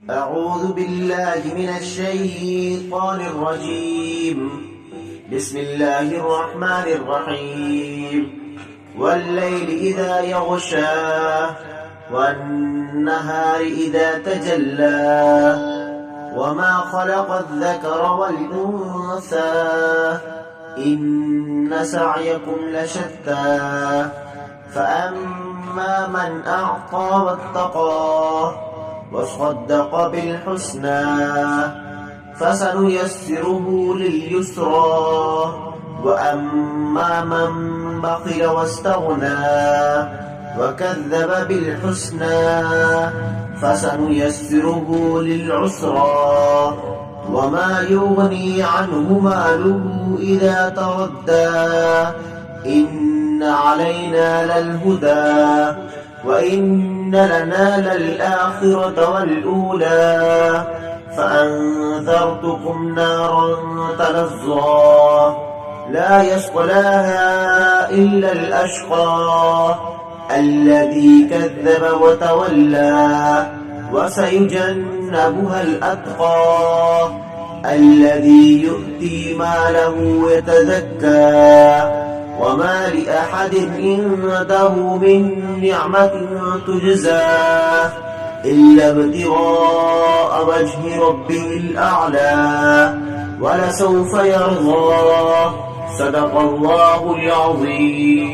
أعوذ بالله من الشيطان الرجيم. بسم الله الرحمن الرحيم. والليل إذا يغشاه والنهار إذا تجلاه وما خلق الذكر والأنثى إن سعيكم لشتى فأما من أعطى واتقى وصدق بالحسنى فسنيسره لليسرى وأما من بخل واستغنى وكذب بالحسنى فسنيسره للعسرى وما يغني عنه ماله إذا تردى إن علينا للهدى وإن لنا للآخرة والأولى فأنذرتكم نارا تلظى لا يصلاها إلا الأشقى الذي كذب وتولى وسيجنبها الأتقى الذي يؤتي ماله يتزكى وما لأحد عنده من نعمة تجزى إلا ابتغاء وجه ربه الأعلى ولسوف يرضى. صدق الله العظيم.